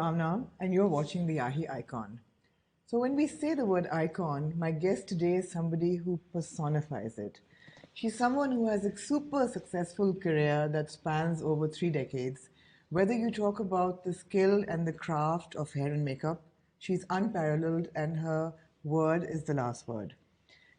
Amna, and you're watching the Yahi Icon. So, when we say the word icon, my guest today is somebody who personifies it. She's someone who has a super successful career that spans over 3 decades. Whether you talk about the skill and the craft of hair and makeup, she's unparalleled, and her word is the last word.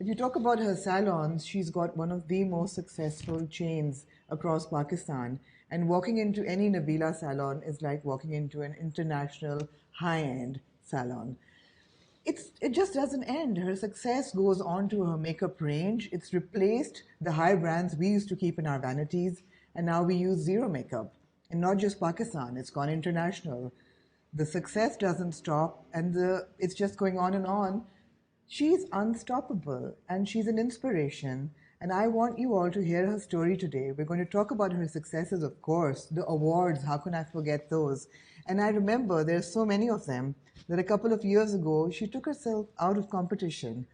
If you talk about her salons, she's got one of the most successful chains across Pakistan. And walking into any Nabila salon is like walking into an international high end salon. It just doesn't end. Her success goes on to her makeup range. It's replaced the high brands we used to keep in our vanities, and now we use zero makeup. And not just Pakistan, it's gone international. The success doesn't stop, and it's just going on and on. She's unstoppable and she's an inspiration. And I want you all to hear her story today. We're going to talk about her successes, of course, the awards, how can I forget those? And I remember there's so many of them that a couple of years ago, she took herself out of competition.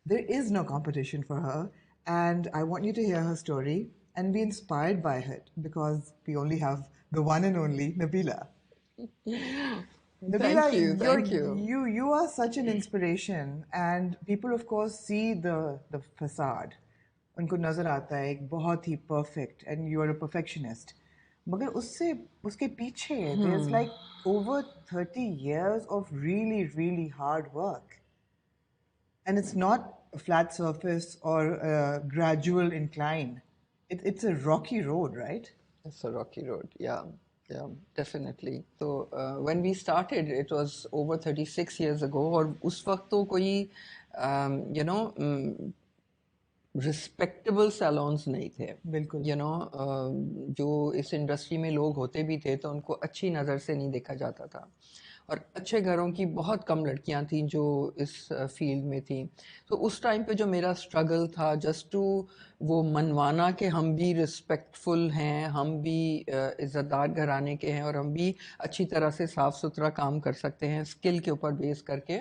There is no competition for her. And I want you to hear her story and be inspired by it because we only have the one and only Nabila. Nabila, Thank you. you are such an inspiration, and people, of course, see the facade. उनको नजर आता है एक बहुत ही perfect, and you are a perfectionist. मगर उससे उसके पीछे there's like over 30 years of really really hard work, and it's not a flat surface or a gradual incline. It's a rocky road, right? It's a rocky road. Yeah, definitely. So when we started, it was over 36 years ago. और उस वक्त तो कोई you know respectable salons नहीं थे. बिल्कुल. You know जो इस इंडस्ट्री में लोग होते भी थे तो उनको अच्छी नज़र से नहीं देखा जाता था. और अच्छे घरों की बहुत कम लड़कियां थीं जो इस फील्ड में थीं. तो उस टाइम पे जो मेरा स्ट्रगल था जस्ट टू वो मनवाना कि हम भी रिस्पेक्टफुल हैं, हम भी इज़्ज़तदार घराने के हैं और हम भी अच्छी तरह से साफ़ सुथरा काम कर सकते हैं स्किल के ऊपर बेस करके,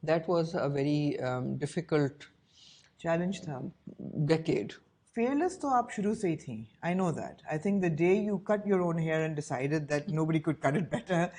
that was a very difficult challenge था. decade. Fearless तो आप शुरू से ही थी. I know that. I think the day you cut your own hair and decided that nobody could cut it better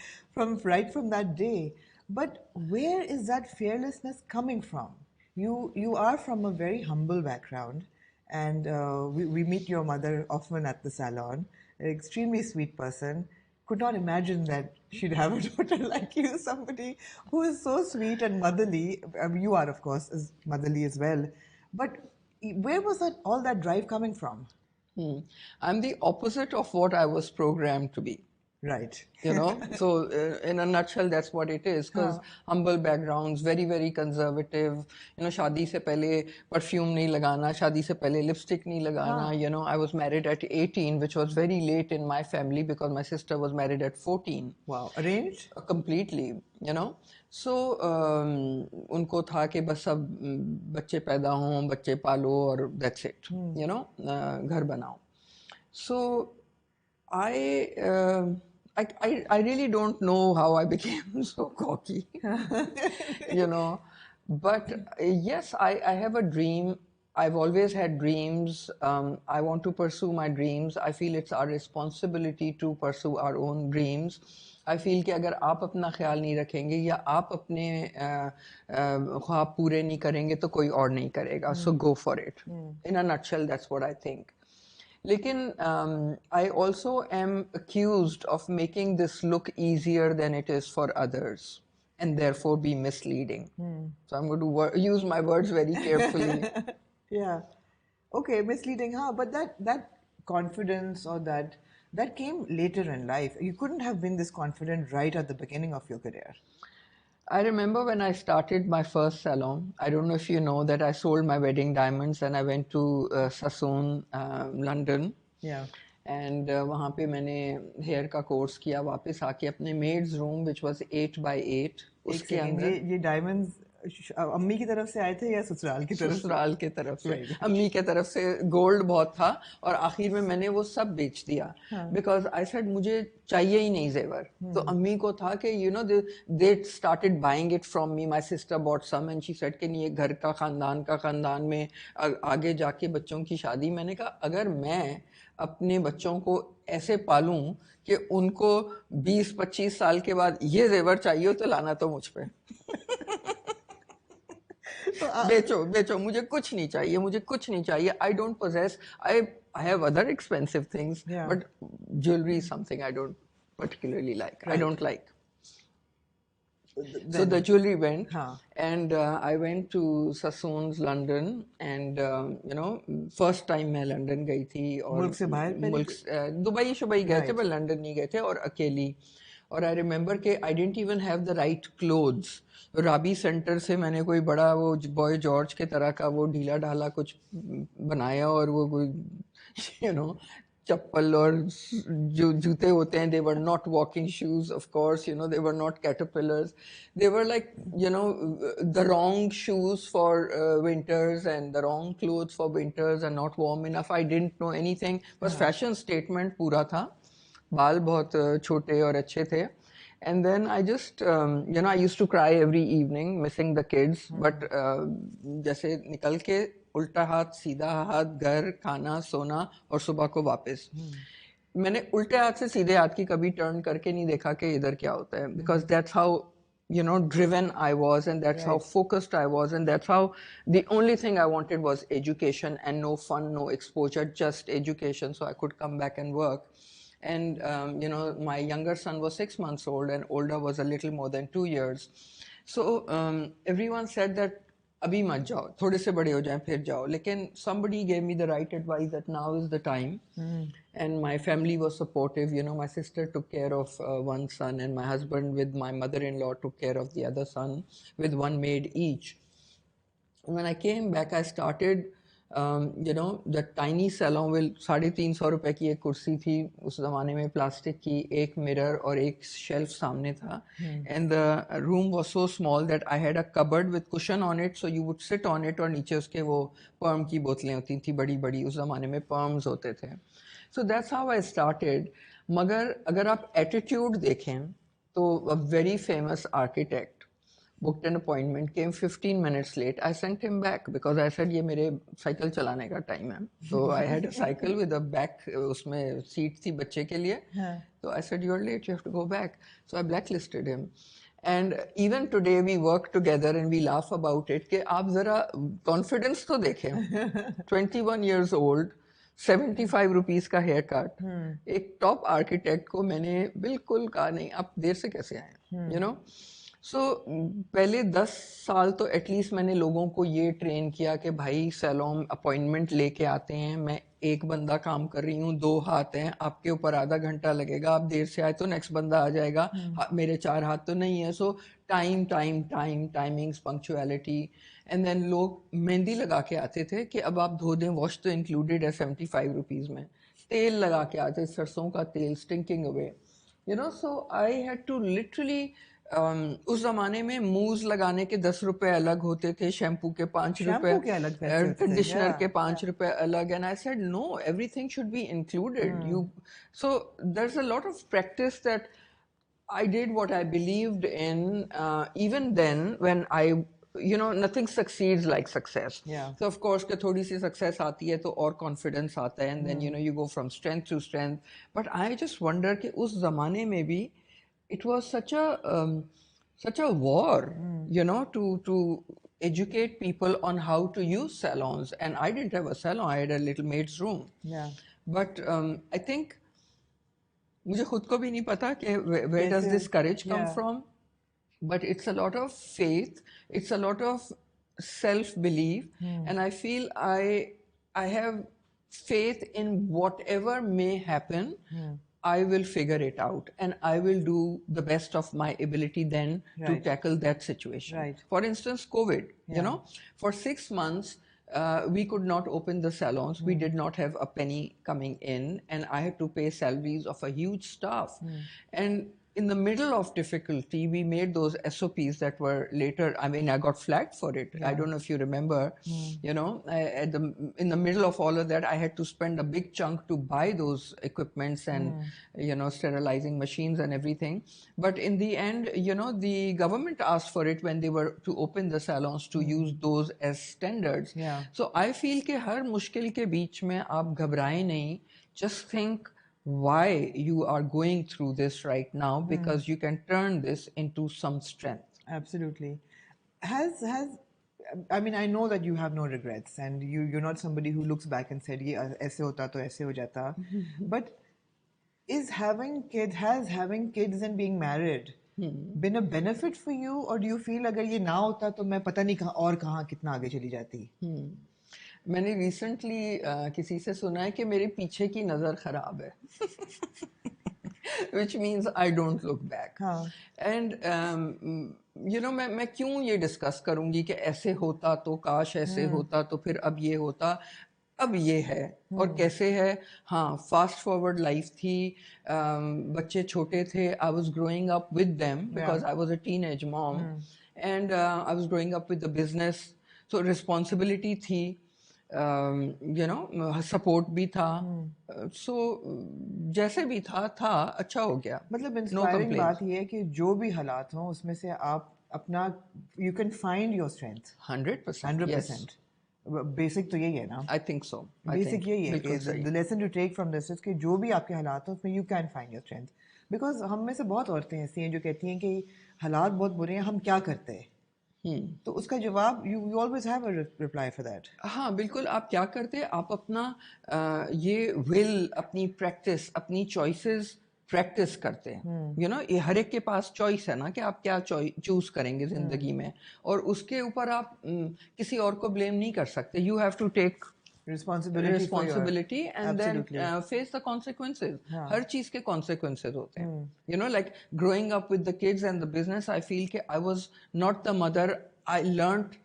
right from that day. But where is that fearlessness coming from? You are from a very humble background, and we meet your mother often at the salon. An extremely sweet person. Could not imagine that she'd have a daughter like you, somebody who is so sweet and motherly. You are, of course, as motherly as well. But where was all that drive coming from? I'm the opposite of what I was programmed to be. Right. You know, so in a nutshell, that's what it is. Because humble backgrounds, very very conservative. You know, शादी से पहले perfume नहीं लगाना, शादी से पहले lipstick नहीं लगाना. You know, I was married at 18, which was very late in my family because my sister was married at 14. Wow, arranged? Completely, you know. So उनको था कि बस अब बच्चे पैदा हों, बच्चे पालो और that's it. You know, घर बनाओ. So I really don't know how I became so cocky, you know. But yes, I have a dream. I've always had dreams. I want to pursue my dreams. I feel it's our responsibility to pursue our own dreams. I feel कि अगर आप अपना ख्याल नहीं रखेंगे या आप अपने ख्वाब पूरे नहीं करेंगे तो कोई और नहीं करेगा. So go for it. In a nutshell, that's what I think. लेकिन I also am accused of making this look easier than it is for others and therefore be misleading. So I'm going to use my words very carefully. Yeah. Okay, misleading, huh? But that confidence or that came later in life. You couldn't have been this confident right at the beginning of your career. I remember when I started my first salon. I don't know if you know that I sold my wedding diamonds and I went to Sassoon, London. Yeah. And वहाँ पे मैंने hair का course किया. वापस आके अपने maid's room which was 8 by 8 एक उसके second, अंदर ये diamonds अम्मी की तरफ से आए थे या ससुराल की तरफ से? ससुराल की तरफ से। Very good. अम्मी की तरफ से गोल्ड बहुत था और आखिर में मैंने वो सब बेच दिया बिकॉज आई सेड मुझे चाहिए ही नहीं जेवर। तो अम्मी को था कि you know they started buying it from me, my sister bought some and she said कि नहीं ये घर का खानदान में आगे जाके बच्चों की शादी। मैंने कहा अगर मैं अपने बच्चों को ऐसे पालूं कि उनको 20-25 साल के बाद ये जेवर चाहिए तो लाना तो मुझ पे। बेचो बेचो, मुझे कुछ नहीं चाहिए, मुझे कुछ नहीं चाहिए। I don't possess, I have other expensive things Yeah. But jewellery is something I don't particularly like. I Right. don't like. So Then, the jewelry went, हाँ. and I went to Sassoon's London, and you know, first time मैं London गई थी और मुल्क से बाहर पहली? Dubai शुबई गए थे Right. पर लंदन नहीं गए थे और अकेली। और आई रिमेम्बर कि I didn't even have the right clothes. Rabi centre से मैंने कोई बड़ा वो बॉय जॉर्ज के तरह का वो ढीला ढाला कुछ बनाया और वो कोई यू नो चप्पल और जो जूते होते हैं, they were not walking shoes, of course, you know, they were not caterpillars, they were like, you know, the wrong shoes for winters and the wrong clothes for winters and not warm enough. I didn't know anything, बस fashion statement पूरा था। बाल बहुत छोटे और अच्छे थे। And then I just, you know, I used to cry every evening missing the kids, but जैसे निकल के उल्टा हाथ सीधा हाथ घर खाना सोना और सुबह को वापस। मैंने उल्टे हाथ से सीधे हाथ की कभी टर्न करके नहीं देखा कि इधर क्या होता है, because that's how you know driven I was and that's how focused I was and that's how the only thing I wanted was education and no fun, no exposure, just education so I could come back and work. And you know, my younger son was 6 months old and older was a little more than 2 years. So everyone said that अभी मत जाओ, थोड़े से बड़े हो जाएं फिर जाओ। लेकिन somebody gave me the right advice that now is the time. And my family was supportive. You know, my sister took care of one son and my husband with my mother-in-law took care of the other son with one maid each. When I came back, I started, you know, the tiny salon with 350 रुपए की एक कुर्सी थी उस जमाने में plastic की, एक मिरर और एक शेल्फ सामने था, and the room was so small that I had a cupboard with cushion on it, so you would sit on it और नीचे उसके वो पर्म की बोतलें होती थी बड़ी बड़ी, उस जमाने में पर्म्स होते थे। So that's how I started. मगर अगर आप एटीट्यूड देखें तो a very famous architect booked an appointment, came 15 minutes late. I sent him back because I said ये मेरे साइकिल चलाने का टाइम है। So I had a cycle with a back, उसमें सीट थी बच्चे के लिए। So I said you're late, you have to go back. So I blacklisted him. And even today we work together and we laugh about it कि आप जरा confidence तो देखें। 21 years old, 75 रुपीस का हेयर कट, एक top architect को मैंने बिल्कुल कहा नहीं आप देर से कैसे आए, यू नो। सो पहले 10 साल तो एटलीस्ट मैंने लोगों को ये ट्रेन किया कि भाई सैलून अपॉइंटमेंट लेके आते हैं, मैं एक बंदा काम कर रही हूँ, 2 हाथ हैं, आपके ऊपर आधा घंटा लगेगा, आप देर से आए तो नेक्स्ट बंदा आ जाएगा, मेरे 4 हाथ तो नहीं है। सो टाइमिंग्स, पंक्चुअलिटी। एंड देन लोग मेहंदी लगा के आते थे कि अब आप धो दें, वॉश तो इंक्लूडेड है 75 रुपीज़ में। तेल लगा के आते, सरसों का तेल, stinking away, you know. So I had to literally, उस जमाने में मूज लगाने के 10 रुपए अलग होते थे, शैम्पू के 5 रुपए, शैम्पू के अलग पैसे होते थे, कंडीशनर के yeah, 5 रुपए अलग। And I said no, everything should be included. You so there is a lot of practice that I did what I believed in, even then when I, you know, nothing succeeds like success. Yeah. So of course कि थोड़ी सी success आती है तो और confidence आता है, and then you know you go from strength to strength. But I just wonder कि उस जमाने में भी it was such a war, you know, to educate people on how to use salons. And I didn't have a salon, I had a little maid's room. Yeah. But I think मुझे खुद को भी नहीं पता कि where does this courage come from, but it's a lot of faith, it's a lot of self-belief, and I feel I have faith in whatever may happen, I will figure it out and I will do the best of my ability then to tackle that situation. For instance, COVID, you know, for 6 months we could not open the salons. We did not have a penny coming in, and I had to pay salaries of a huge staff. And in the middle of difficulty, we made those SOPs that were later, I mean, I got flagged for it. I don't know if you remember, you know, in the middle of all of that, I had to spend a big chunk to buy those equipments and, you know, sterilizing machines and everything. But in the end, you know, the government asked for it when they were to open the salons to use those as standards. Yeah. So I feel कि हर मुश्किल के बीच में आप घबराएं नहीं. Just think why you are going through this right now, because you can turn this into some strength. Absolutely. Has I mean, I know that you have no regrets, and you're not somebody who looks back and said, "ये ऐसे होता तो ऐसे हो जाता." But has having kids and being married been a benefit for you, or do you feel अगर ये ना होता तो मैं पता नहीं कहाँ कितना आगे चली जाती? मैंने रिसेंटली किसी से सुना है कि मेरे पीछे की नज़र खराब है. Which means I don't look back. हाँ. And you know, मैं क्यों ये डिस्कस करूंगी कि ऐसे होता तो काश ऐसे होता तो फिर अब ये होता. अब ये है और कैसे है. हाँ, फास्ट फॉरवर्ड लाइफ थी. बच्चे छोटे थे. I was growing up with them because I was a teenage mom, and I was growing up with the business. So responsibility थी. You know, सपोर्ट भी था. सो जैसे भी था अच्छा हो गया. मतलब इंस्पायरिंग बात ये है कि जो भी हालात हों उसमें से आप अपना you can find your strength. 100%. 100%. Basic तो यही है ना. I think so. बेसिक यही है कि the lesson to take from this is कि जो भी आपके हालात हों उसमें you can find your strength. Because हम में से बहुत औरतें ऐसी हैं जो कहती हैं कि हालात बहुत बुरे हैं, हम क्या करते हैं. तो उसका जवाब you always have a reply for that. हाँ बिल्कुल. आप क्या करते हैं, आप अपना ये विल, अपनी प्रैक्टिस, अपनी चॉइसेस प्रैक्टिस करते हैं. यू नो, ये हर एक के पास चॉइस है ना कि आप क्या चूज करेंगे जिंदगी में, और उसके ऊपर आप किसी और को ब्लेम नहीं कर सकते. You have to take responsibility and Absolutely. then face the consequences. हर चीज के consequences होते हैं. You know, like growing up with the kids and the business, I feel कि I was not the mother. I learned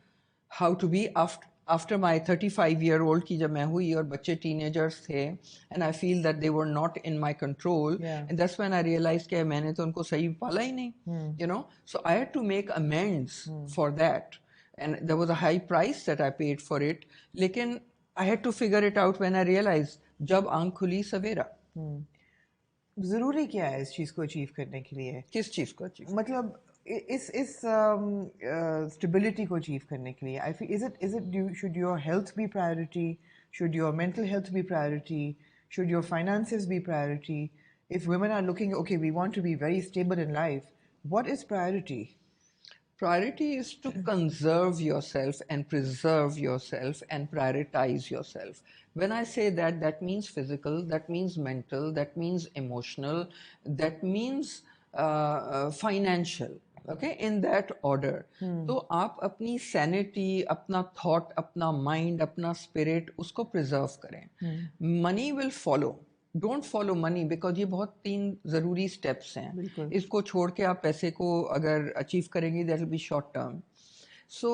how to be after my 35-year-old की जब मैं हुई और बच्चे teenagers थे, and I feel that they were not in my control. And that's when I realized कि मैंने तो उनको सही पाला ही नहीं. You know, so I had to make amends for that, and there was a high price that I paid for it. लेकिन I had to figure it out when I realized जब आंख खुली सवेरा. जरूरी क्या है इस चीज को अचीव करने के लिए? किस चीज को अचीव? मतलब इस स्टेबिलिटी को अचीव करने के लिए I feel is it should your health be priority, should your mental health be priority, should your finances be priority? If women are looking okay we want to be very stable in life, what is priority? Priority is to conserve yourself and preserve yourself and prioritize yourself. When I say that, that means physical, that means mental, that means emotional, that means financial. Okay, in that order. तो आप अपनी sanity, अपना thought, अपना mind, अपना spirit उसको preserve करें. Money will follow. Don't follow money, because ये बहुत 3 ज़रूरी स्टेप्स हैं. इसको छोड़ के आप पैसे को अगर अचीव करेंगे that will be short term. So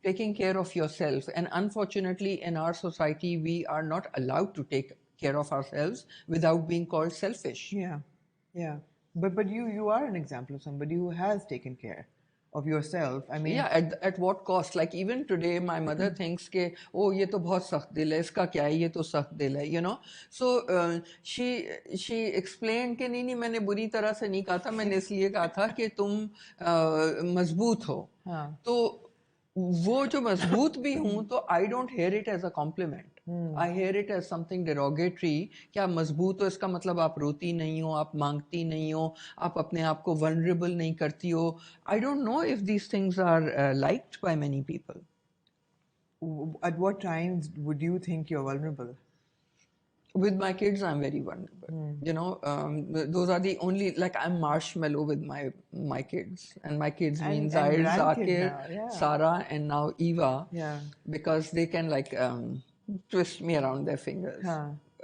taking care of yourself, and unfortunately in our society we are not allowed to take care of ourselves without being called selfish. Yeah. But you are an example of somebody who has taken care of yourself. I mean, yeah, at what cost? Like even today my mother thinks ke oh ye to bahut sakht dil hai, iska kya hai, ye to sakht dil hai, you know. So she explained ke nahi maine buri tarah se nahi kaha tha, maine isliye kaha tha कि तुम मजबूत हो. तो वो जो मजबूत भी हूं तो I don't hear it as a compliment. I hear it as something derogatory. कि आप मजबूत हो इसका मतलब आप रोती नहीं हो, आप मांगती नहीं हो, आप अपने आप को vulnerable नहीं करती हो. I don't know if these things are liked by many people. At what times would you think you're vulnerable? With my kids, I'm very vulnerable. You know, those are the only, like I'm marshmallow with my kids, and my kids means Zahir, Zakir, Sarah, and now Eva. Because they can like twist me around their fingers.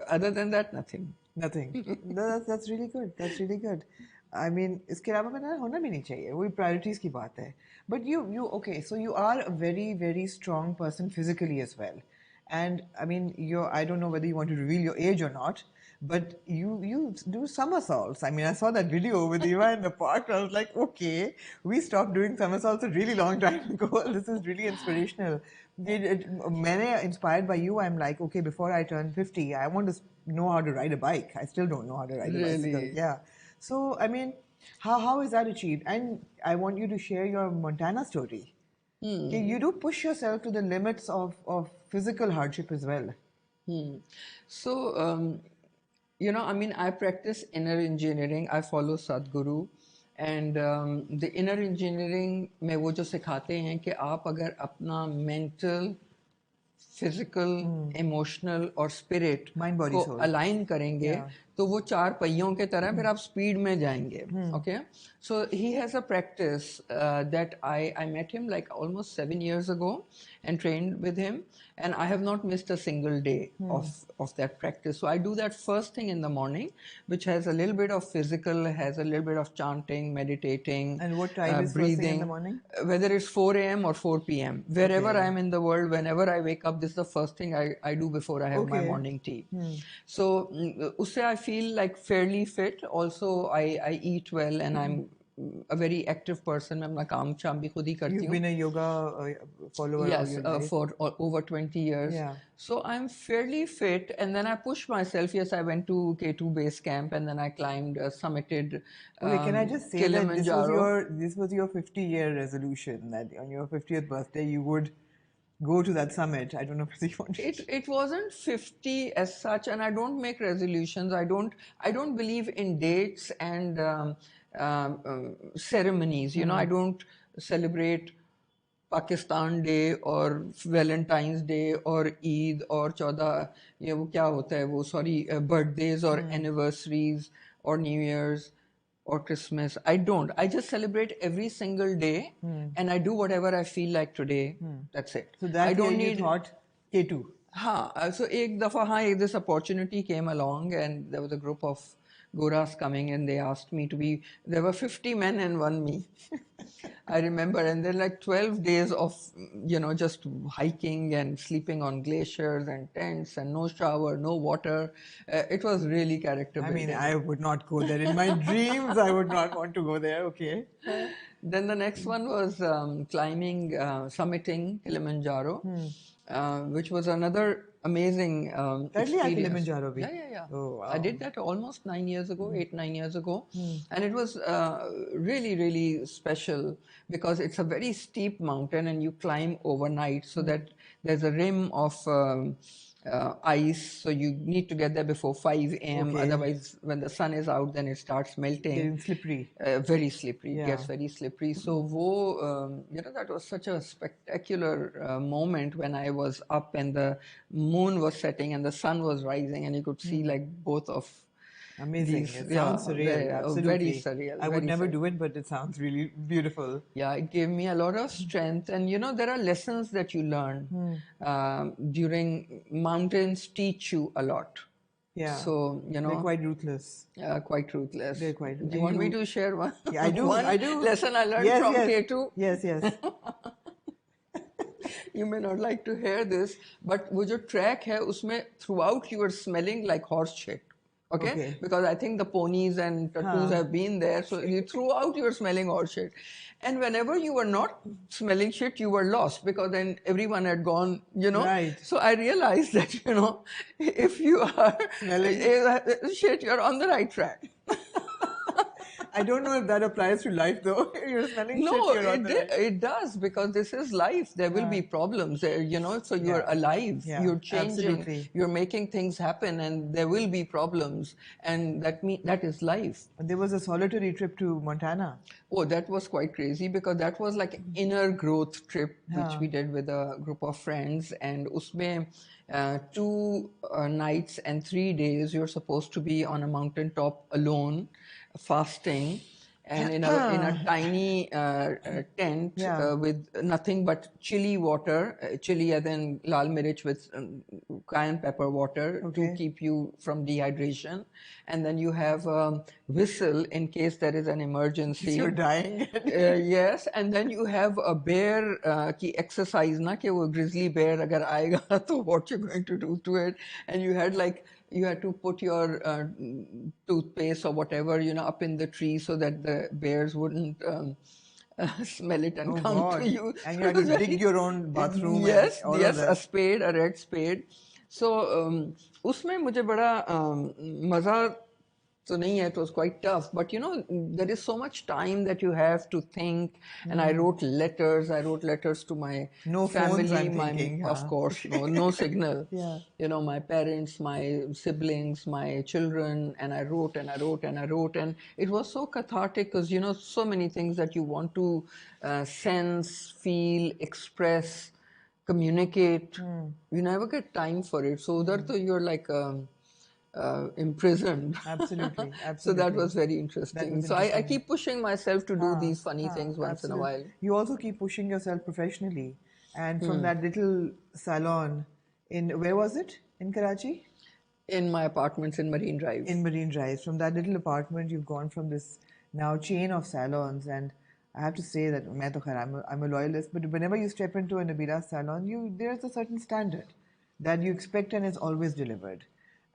Other than that, nothing. No, that's really good. That's really good. I mean, इसके अलावा पता होना भी नहीं चाहिए, वही priorities की बात है. But you okay, so you are a very very strong person physically as well. And I mean, I don't know whether you want to reveal your age or not, But you do somersaults. I mean, I saw that video with Eva in the park. I was like, okay, we stopped doing somersaults a really long time ago. This is really inspirational. Many inspired by you, I'm like, okay, before I turn 50, I want to know how to ride a bike. I still don't know how to ride a bicycle. Really? Yeah. So, I mean, how is that achieved? And I want you to share your Montana story. Okay, you do push yourself to the limits of physical hardship as well. So, I mean, I practice inner engineering. I follow Sadhguru. And the inner engineering में वो जो सिखाते हैं कि आप अगर अपना mental, physical, emotional और स्पिरिट Mind, body, को soul. अलाइन करेंगे Yeah. तो वो चार पहियों के तरह फिर आप स्पीड में जाएंगे. Okay, so he has a practice that I met him like almost 7 years ago and trained with him, and I have not missed a single day of that practice. So I do that first thing in the morning, which has a little bit of physical, has a little bit of chanting, meditating, And what time is first thing in the morning? Whether it's 4 a.m. or 4 p.m. Wherever Okay. I am in the world, whenever I wake up, this is the first thing I do before I have my Okay. morning tea. So usse I feel like fairly fit. Also, I eat well and I'm a very active person. मैं अपना काम शाम भी खुद ही करती You've हूँ. been a yoga follower all Yes, your life. for over 20 years. Yeah. So I'm fairly fit, and then I pushed myself. Yes, I went to K2 base camp, and then I climbed, summited Okay, can I just say that Kilimanjaro. this was your 50-year resolution that on your 50th birthday you would go to that summit? I don't know if you want to. It wasn't 50 as such, and I don't make resolutions. I don't believe in dates and ceremonies. I don't celebrate Pakistan Day or Valentine's Day or Eid or 14 ये वो क्या होता है वो birthdays or anniversaries or New Year's or Christmas. I don't. I just celebrate every single day and I do whatever I feel like today. That's it. So that I don't year you need. thought K2. हाँ, so एक दफा हाँ, this opportunity came along and there was a group of Goras coming and they asked me to be. There were 50 men and one me. I remember, and then like 12 days of just hiking and sleeping on glaciers and tents and no shower, no water. It was really character I building. mean, I would not go there. In my dreams, I would not want to go there. Okay. Then the next one was climbing, summiting Kilimanjaro, which was another amazing That liya experience. Kilimanjaro bhi? Yeah. Oh, wow. I did that almost 9 years ago, 8, 9 years ago. And it was really, really special because it's a very steep mountain and you climb overnight so that there's a rim of ice. So you need to get there before 5 a.m. Okay. Otherwise, when the sun is out, then it starts melting. Getting slippery. Very slippery. Yeah. It gets very slippery. So that was such a spectacular moment when I was up and the moon was setting and the sun was rising and you could see like both of Amazing. these. It sounds surreal. Very Absolutely. surreal. I would very never surreal. do it, but it sounds really beautiful. Yeah, it gave me a lot of strength. And there are lessons that you learn during mountains teach you a lot. Yeah. So, They're quite ruthless. quite ruthless. They're quite. Do you want me to share one? Yeah, I do. One I do. lesson I learned Yes, from yes. K2. Yes. You may not like to hear this, but वो जो track है उसमें throughout you are smelling like horse shit. Okay? Because I think the ponies and tattoos have been there, so throughout you are smelling horse shit. And whenever you were not smelling shit, you were lost because then everyone had gone, Right. So I realized that, if you are Smelling shit, you're on the right track. I don't know if that applies to life though. You're smelling No, shit. You're on the right. it does because this is life. There will be problems, so you're alive. Yeah, You're changing. absolutely. You're making things happen, and there will be problems, and that is life. There was a solitary trip to Montana. Oh, that was quite crazy because that was like an inner growth trip which we did with a group of friends, and usme 2 nights and 3 days you're supposed to be on a mountain top alone, fasting, and in a tiny tent with nothing but chili water, chili as in lal mirch with cayenne pepper water to keep you from dehydration, and then you have a whistle in case there is an emergency. You're dying. Yes, and then you have a bear ki exercise na कि वो grizzly bear अगर आएगा तो what you're going to do to it, and you had like you had to put your toothpaste or whatever, up in the tree so that the bears wouldn't smell it and Oh come to God. you. And you So it had to was dig very, your own bathroom and yes, all of yes, a that. spade, a red spade. So उसमें मुझे बड़ा मज़ा तो नहीं है, it was quite tough, but there is so much time that you have to think, and I wrote letters to my No phones, family, I'm my, thinking, of huh? course, no signal, Yeah. my parents, my siblings, my children, and I wrote and I wrote and I wrote, and it was so cathartic because, so many things that you want to sense, feel, express, communicate. You never get time for it. So udhar to you're like imprisoned. Absolutely, So that absolutely. was very That interesting. was So I interesting. keep pushing myself to do these funny things once in a Absolutely. while. You also keep pushing yourself professionally. And from that little salon where was it? In Karachi? In my apartments in Marine In Drive. Marine Drive. From that little apartment, you've gone from this now chain of salons. And I have to say that main to khair, I'm a loyalist, but whenever you step into a Nabila salon, there's a certain standard that you expect and is always delivered.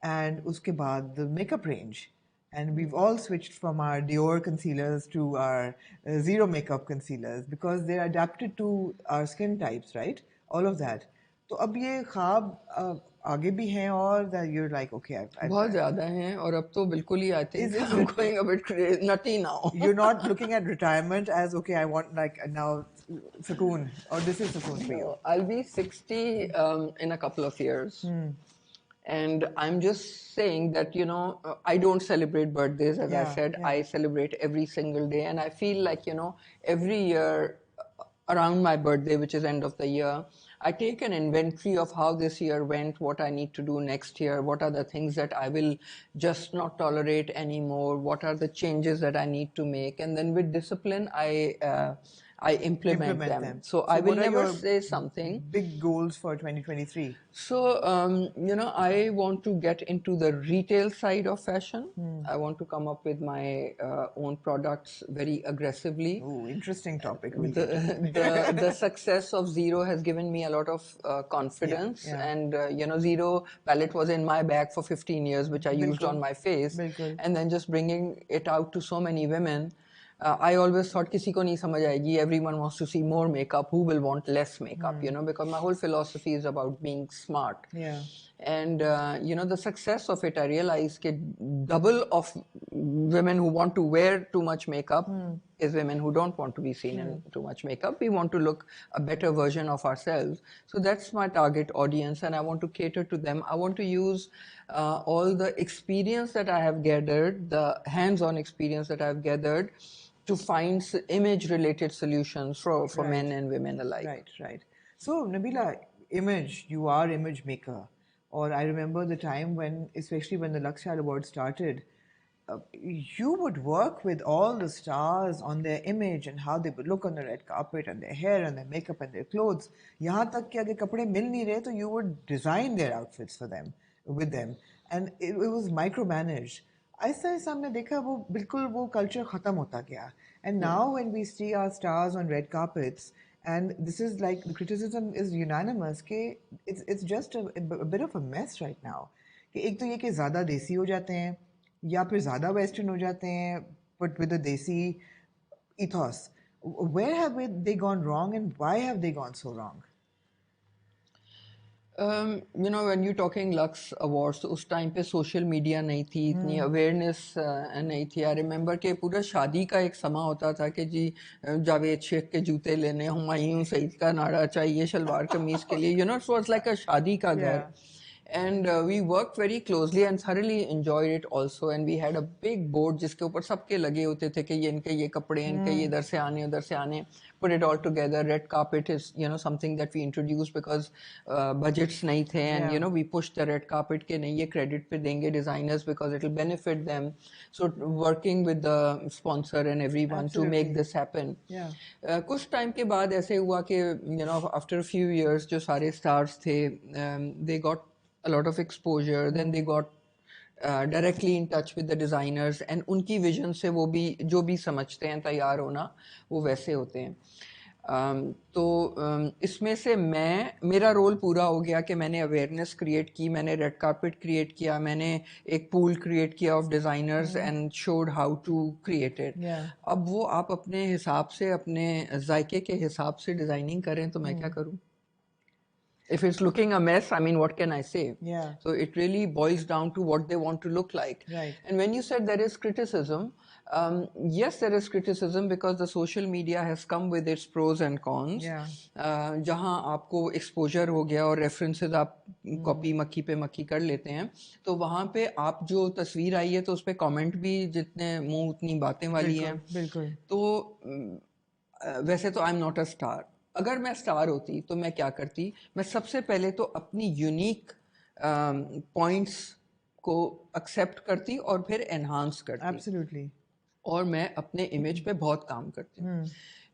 And uske baad, the makeup range. And we've all switched from our Dior concealers to our zero makeup concealers because they're adapted to our skin types, right? All of that. तो अब ये ख्वाब आगे भी हैं और that you're like okay बहुत ज़्यादा हैं और अब तो बिल्कुल ही I think is I'm going a bit nutty now. you're not looking at retirement as okay I want like now sukoon or this is sukoon for you. No, I'll be 60 in a couple of years. And I'm just saying that, I don't celebrate birthdays, as I Yeah, said. yeah. I celebrate every single day. And I feel like, every year around my birthday, which is end of the year, I take an inventory of how this year went, what I need to do next year, what are the things that I will just not tolerate anymore, what are the changes that I need to make. And then with discipline, I implement Implement them. them. So I So will what are never your say something. big goals for 2023? So, I want to get into the retail side of fashion. I want to come up with my own products very aggressively. Oh, interesting topic. We'll The, get to it. the success of Zero has given me a lot of Yeah, confidence, yeah. and Zero palette was in my bag for 15 years, which I used बिल्कुल on my face, बिल्कुल and then just bringing it out to so many women. I always thought किसी को नहीं समझ आएगी. Everyone wants to see more makeup. Who will want less makeup? Because my whole philosophy is about being smart. Yeah. And the success of it, I realized that double of women who want to wear too much makeup is women who don't want to be seen in too much makeup. We want to look a better version of ourselves. So that's my target audience, and I want to cater to them. I want to use all the experience that I have gathered, the hands-on experience that I've gathered, to find image-related solutions for men Right. and women alike. Right, right. So, Nabila, you are image maker. Or I remember the time when, especially when the Lakshya Award started, you would work with all the stars on their image and how they would look on the red carpet and their hair and their makeup and their clothes. यहाँ तक कि अगर कपड़े मिल नहीं रहे तो you would design their outfits for them, with them. And it was micromanaged. ऐसा ऐसा हमने देखा वो बिल्कुल वो culture खत्म होता गया. And now when we see our stars on red carpets, and this is like the criticism is unanimous कि it's just a bit of a mess right now. कि एक तो ये कि ज़्यादा देसी हो जाते हैं या फिर ज़्यादा वेस्टर्न हो जाते हैं but with a desi ethos. Where have they gone wrong and why have they gone so wrong? When you're talking Lux Awards, तो उस टाइम पे सोशल मीडिया नहीं थी, इतनी अवेयरनेस नहीं थी. आई रिमेंबर कि पूरा शादी का एक समा होता था कि जी जावेद शेख के जूते लेने, हुमायूं सईद का नारा चाहिए शलवार कमीज के लिए. इट वाज लाइक अ शादी का घर. Yeah. And we worked very closely and thoroughly enjoyed it also. And we had a big board जिसके ऊपर सबके लगे होते थे कि ये इनके ये कपड़े, इनके ये इधर से आने उधर से आने. Put it all together. Red carpet is something that we introduced because budgets नहीं थे, and Yeah. we pushed the red carpet के नहीं ये credit पे देंगे designers because it will benefit them. So working with the sponsor and everyone to make Absolutely. this happen. Yeah. कुछ time के बाद ऐसे हुआ कि after a few years जो सारे stars थे, they got a lot of exposure. Then they got directly in touch with the designers, and उनकी vision से वो भी जो भी समझते हैं तैयार होना वो वैसे होते हैं. इसमें से मेरा रोल पूरा हो गया कि मैंने अवेयरनेस क्रिएट की, मैंने रेड कार्पेट क्रिएट किया, मैंने एक पूल क्रिएट किया of designers and showed how to create it. Yeah. अब वो आप अपने हिसाब से, अपने जायके के हिसाब से डिज़ाइनिंग करें तो मैं क्या करूँ? If it's looking a mess, I mean, what can I say? Yeah. So it really boils down to what they want to look like. Right. And when you said there is criticism, yes, there is criticism because the social media has come with its pros and cons. Yeah. जहाँ आपको exposure हो गया और references आप copy मक्खी पे मक्खी कर लेते हैं, तो वहाँ पे आप जो तस्वीर आई है तो उस पे comment भी जितने मुंह उतनी बातें वाली हैं। बिल्कुल। तो वैसे तो I am not a star. अगर मैं स्टार होती तो मैं क्या करती? मैं सबसे पहले तो अपनी यूनिक पॉइंट्स को एक्सेप्ट करती और फिर एनहांस करती। Absolutely. और मैं अपने इमेज पे बहुत काम करती हूँ।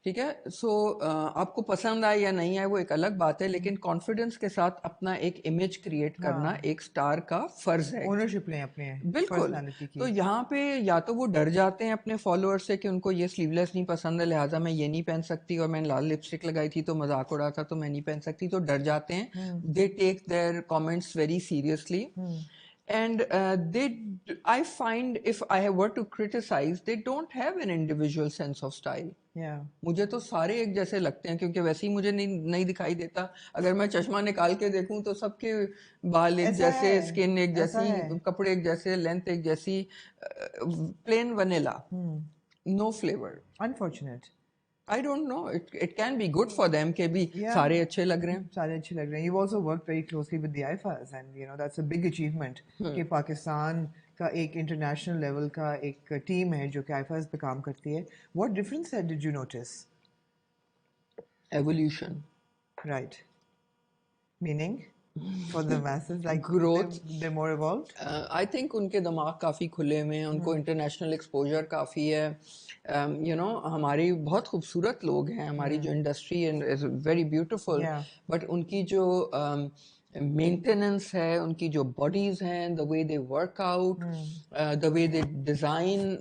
ठीक है। सो आपको पसंद आए या नहीं आए वो एक अलग बात है, लेकिन कॉन्फिडेंस के साथ अपना एक इमेज क्रिएट करना एक स्टार का फर्ज है। ओनरशिप लें अपने बिल्कुल। पर्सनालिटी की। तो यहाँ पे या तो वो डर जाते हैं अपने फॉलोअर्स से कि उनको ये स्लीवलेस नहीं पसंद है, लिहाजा मैं ये नहीं पहन सकती, और मैंने लाल लिपस्टिक लगाई थी तो मजाक उड़ा था तो मैं नहीं पहन सकती, तो डर जाते हैं। They take their comments very seriously and I find if I were to criticize, they don't have an individual sense of style. Yeah. मुझे तो सारे एक जैसे लगते हैं, क्योंकि वैसे ही मुझे नहीं दिखाई देता। अगर मैं चश्मा निकाल के देखूं तो सबके बाल एक जैसे, स्किन एक जैसी, कपड़े एक जैसे, लेंथ एक जैसी, plain vanilla, no flavour. Unfortunate. I don't know. It can be good for them कि भी सारे अच्छे लग रहे हैं। सारे अच्छे लग रहे हैं। You've also worked very closely with the IFAs, and you know that's a big achievement कि पाकिस्तान का एक international level का एक team है जो कि IFAs पे काम करती है। What difference did you notice? Evolution. Right. Meaning for the masses, like Growth. they're more evolved. I think उनके दिमाग काफ़ी खुले हुए हैं, उनको इंटरनेशनल एक्सपोजर काफ़ी है। यू नो हमारी बहुत खूबसूरत लोग हैं, हमारी जो industry is very beautiful, but उनकी जो मेंटेनेंस है, उनकी जो बॉडीज़ हैं, the way they work out, the way they design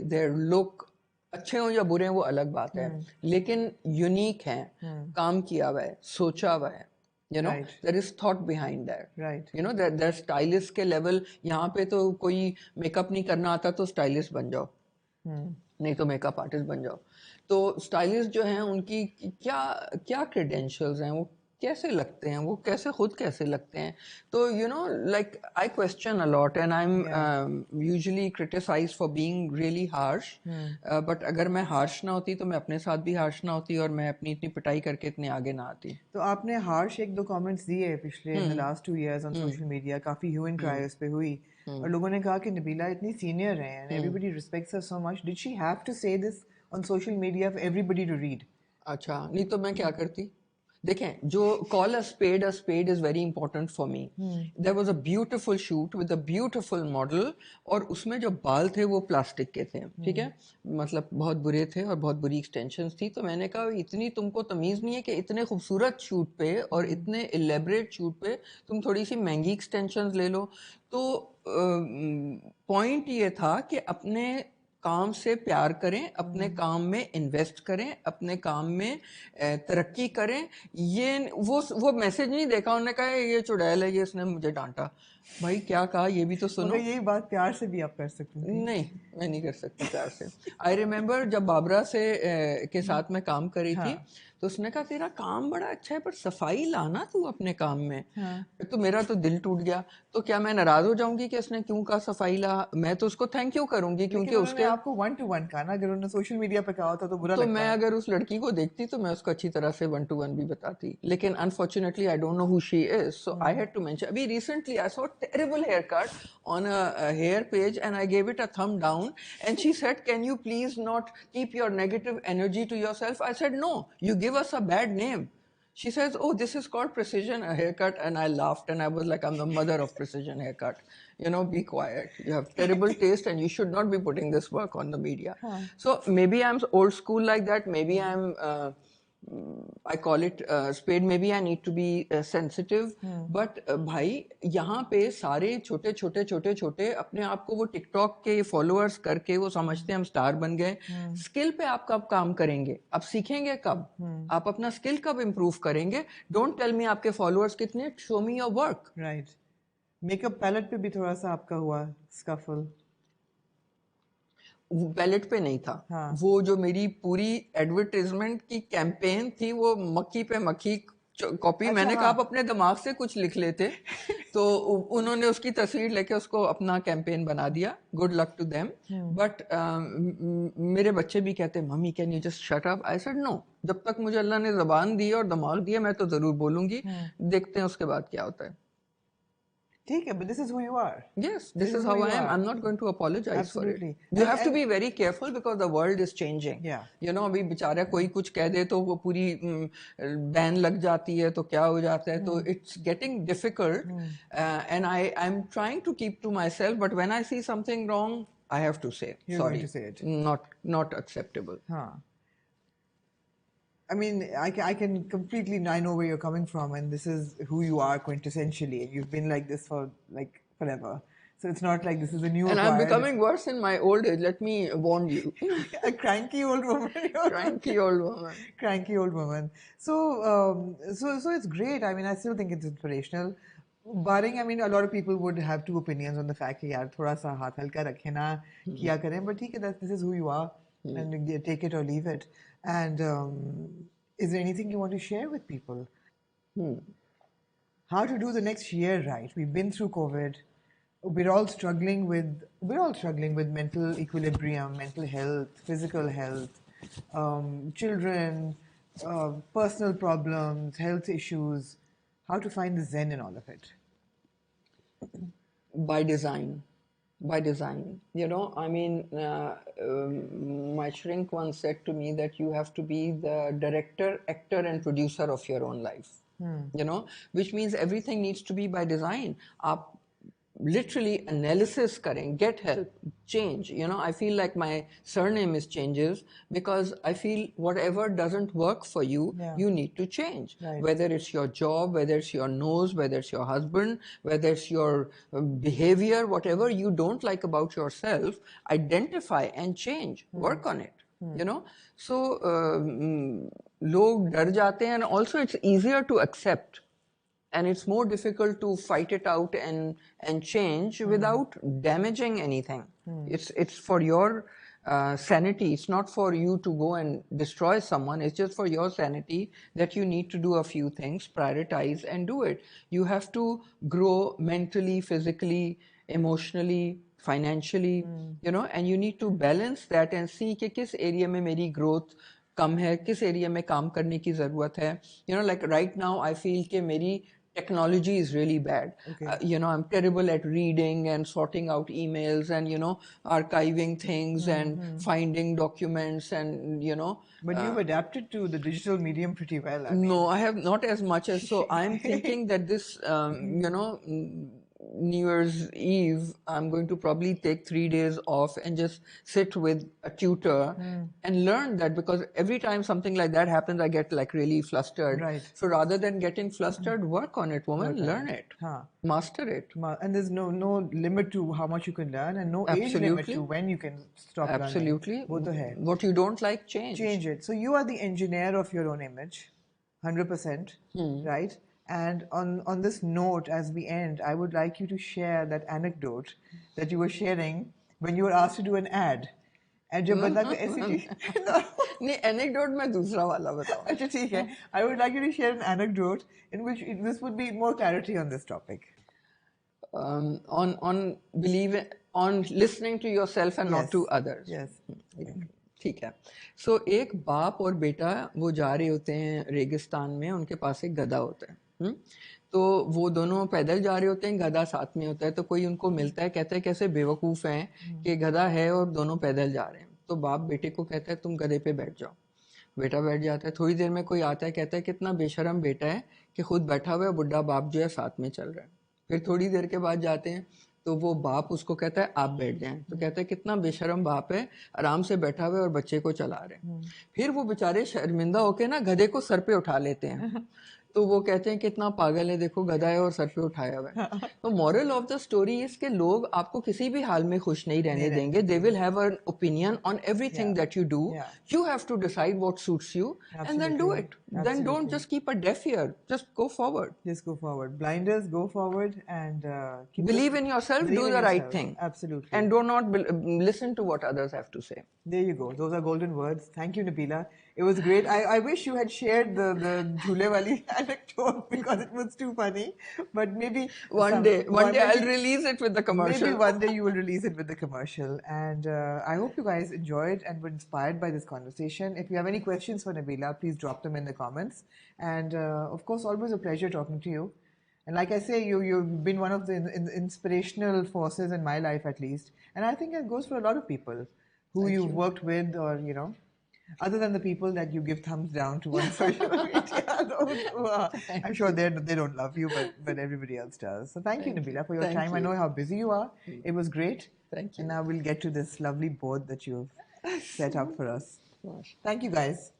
their look, अच्छे हों या बुरे हैं वो अलग बात है, लेकिन यूनिक हैं, काम किया हुआ है, सोचा हुआ है। You know, there is thought behind that. Right. You know, that stylist के level, यहाँ पे तो कोई मेकअप नहीं करना आता तो स्टाइलिस्ट बन जाओ, नहीं तो मेकअप आर्टिस्ट बन जाओ। तो स्टाइलिस्ट जो हैं उनकी क्या क्या क्रेडेंशियल्स हैं, वो कैसे लगते हैं, वो कैसे खुद कैसे लगते हैं। तो you know like I question a lot and I am usually criticise for being really harsh, but अगर मैं हार्श ना होती तो मैं अपने साथ भी हार्श ना होती और मैं अपनी इतनी पिटाई करके इतने आगे ना आती। तो आपने हार्श एक दो कमेंट्स दिए पिछले in the last 2 years on social media, काफी ह्यू एंड क्राई उस पे हुई, और लोगों ने कहा कि नबीला इतनी सीनियर है and everybody respects her so much, did she have to say this on social media for everybody to read? अच्छा, नहीं तो मैं क्या करती? देखें, जो call a spade is very important for me. There was a beautiful shoot with a beautiful model, और उसमें जो बाल थे वो प्लास्टिक के थे, ठीक है, मतलब बहुत बुरे थे और बहुत बुरी एक्सटेंशंस थी। तो मैंने कहा इतनी तुमको तमीज़ नहीं है कि इतने खूबसूरत शूट पे और इतने एलेबरेट शूट पे तुम थोड़ी सी महंगी एक्सटेंशंस ले लो। तो पॉइंट ये था कि अपने काम से प्यार करें, अपने काम में इन्वेस्ट करें, अपने काम में तरक्की करें। ये वो मैसेज नहीं देखा, उन्होंने कहा ये चुड़ैल है, ये इसने मुझे डांटा। भाई क्या कहा ये भी तो सुनो। मगर यही बात प्यार से भी आप कर सकते थे। नहीं, मैं नहीं कर सकती प्यार से। आई रिमेम्बर जब बाबरा से के साथ मैं काम करी थी, तो उसने कहा तेरा काम बड़ा अच्छा है पर सफाई लाना तू अपने काम में। तो मेरा तो दिल टूट गया। तो क्या मैं नाराज हो जाऊंगी कि उसने क्यों कहा सफाई ला? मैं तो उसको थैंक यू करूंगी, क्योंकि उसके आपको 1-to-1 कहा ना, अगर उन्होंने सोशल मीडिया पे कहा होता तो बुरा तो लगता। मैं अगर उस लड़की को देखती तो मैं उसको अच्छी तरह से 1-to-1 भी बताती, लेकिन unfortunately I don't know who she is, so I had to mention. अभी recently I saw terrible hair cut on a hair page and I gave it a thumb down, and she said, can you please not keep your negative energy to yourself? I said, no, you give us a bad name. She says, oh, this is called precision haircut, and I laughed and I was like, I'm the mother of precision haircut. You know, be quiet. You have terrible taste and you should not be putting this work on the media. So maybe I'm old school like that. Maybe I'm I call it spade. Maybe I need to be sensitive, but भाई यहाँ पे सारे छोटे छोटे छोटे छोटे अपने आप को वो टिकटॉक के फॉलोअर्स करके वो समझते हैं हम स्टार बन गए. स्किल पे आप कब काम करेंगे? आप सीखेंगे कब? आप अपना स्किल कब इम्प्रूव करेंगे? डोंट टेल मी आपके फॉलोअर्स कितने, show me your work. Right. Makeup palette पे भी थोड़ा सा आपका हुआ स्कफल? बैलेट पे नहीं था. हाँ. वो जो मेरी पूरी एडवर्टाइजमेंट की कैंपेन थी वो मक्खी पे मक्खी कॉपी. अच्छा, मैंने कहा हाँ. आप अपने दिमाग से कुछ लिख लेते. तो उन्होंने उसकी तस्वीर लेके उसको अपना कैंपेन बना दिया. Good luck to them. But मेरे बच्चे भी कहते mummy can you just shut up. I said no. जब तक मुझे अल्लाह ने जबान दी और दिमाग दिया मैं तो जरूर बोलूंगी. देखते हैं उसके बाद क्या होता है. ठीक है, but this is who you are. Yes, this is how I am. I'm not going to apologize Absolutely. for it. You have to be very careful because the world is changing. Yeah. You know, अभी बेचारा कोई कुछ कह दे तो वो पूरी ban लग जाती है तो क्या हो जाता है. तो it's getting difficult, and I'm trying to keep to myself. But when I see something wrong, I have to say You're sorry. going to say it. Not acceptable. Huh. I mean, I can completely, I know where you're coming from, and this is who you are quintessentially, and you've been like this for like forever. So it's not like this is a new. And I'm becoming worse in my old age. Let me warn you. A cranky old woman. Cranky old woman. Cranky old woman. So, so it's great. I mean, I still think it's inspirational. Barring, I mean, a lot of people would have two opinions on the fact that, yaar, thoda sa haath halka rakhe na, kiya kare. But theek hai, this is who you are, and you take it or leave it. And is there anything you want to share with people? How to do the next year right? We've been through COVID. We're all struggling with mental equilibrium, mental health, physical health, children, personal problems, health issues. How to find the zen in all of it? By design. You know, I mean, my shrink once said to me that you have to be the director, actor and producer of your own life. You know, which means everything needs to be by design. Aap literally analysis karen, get help, change. You know, I feel like my surname is changes because I feel whatever doesn't work for you, you need to change. Right. Whether it's your job, whether it's your nose, whether it's your husband, whether it's your behavior, whatever you don't like about yourself, identify and change, work on it. You know, so log dar jate hain, and also it's easier to accept. And it's more difficult to fight it out and change without damaging anything. It's for your sanity. It's not for you to go and destroy someone. It's just for your sanity that you need to do a few things, prioritize and do it. You have to grow mentally, physically, emotionally, financially, you know, and you need to balance that and see कि किस area में मेरी growth कम है, किस area में काम करने की ज़रूरत है. You know, like right now I feel कि मेरी technology is really bad. You know, I'm terrible at reading and sorting out emails and, you know, archiving things and finding documents and, you know. But you've adapted to the digital medium pretty well. I mean. No, I have not as much as, so I'm thinking that this, you know, New Year's Eve, I'm going to probably take 3 days off and just sit with a tutor and learn that, because every time something like that happens, I get like really flustered. Right. So rather than getting flustered, work on it, woman, learn it, master it. And there's no limit to how much you can learn, and no age limit to when you can stop learning. Absolutely. Wo to hai. What you don't like, change it. So you are the engineer of your own image, 100%, right? And on this note, as we end, I would like you to share that anecdote that you were sharing when you were asked to do an ad. And जब बंदा को ऐसी नहीं, anecdote मैं दूसरा वाला बताऊँ. अच्छा ठीक है. I would like you to share an anecdote in which this would be more clarity on this topic. On listening to yourself and not to others. Yes. ठीक है. So एक बाप और बेटा वो जा रहे होते हैं रेगिस्तान में, उनके पास एक गधा होता है. तो वो दोनों पैदल जा रहे होते हैं, गधा साथ में होता है. तो कोई उनको मिलता है, कहता है कैसे बेवकूफ़ हैं कि गधा है और दोनों पैदल जा रहे हैं. तो बाप बेटे को कहता है तुम गधे पे बैठ जाओ. बेटा बैठ जाता है. थोड़ी देर में कोई आता है, कहता है कितना बेशरम बेटा है कि खुद बैठा हुआ है, बुढ़ा बाप जो है साथ में चल रहा है. फिर थोड़ी देर के बाद जाते हैं, तो वो बाप उसको कहता है आप बैठ जाएं, तो कहता है कितना बेशर्म बाप है, आराम से बैठा हुआ है और बच्चे को चला रहे हैं। फिर वो बेचारे शर्मिंदा होके ना गधे को सर पे उठा लेते हैं, तो वो कहते हैं कितना पागल है, देखो गधा है और सर पे उठाया हुआ है। तो moral of the story is कि लोग आपको किसी भी हाल में खुश नहीं रहने देंगे, they will have an opinion on everything that you do, Yeah. you have to decide what suits you and then do Absolutely. it. Then don't just keep a deaf ear, just go forward. Just go forward. Blinders, go forward and keep Believe in yourself, believe do in the right yourself. thing, Absolutely. and do not listen to what others have to say. There you go. Those are golden words. Thank you, Nabila. It was great. I wish you had shared the Jhule wali anecdote because it was too funny. But maybe One day I'll release it with the commercial. Maybe one day you will release it with the commercial. And I hope you guys enjoyed and were inspired by this conversation. If you have any questions for Nabila, please drop them in the comments. And of course, always a pleasure talking to you. And like I say, you've been one of the inspirational forces in my life, at least. And I think it goes for a lot of people who you've worked with, or other than the people that you give thumbs down to on social media. Those who are, I'm sure they don't love you, but everybody else does. So thank you, Nabila, for your time. I know how busy you are. It was great. Thank you. And now we'll get to this lovely board that you've set up for us. Thank you, guys.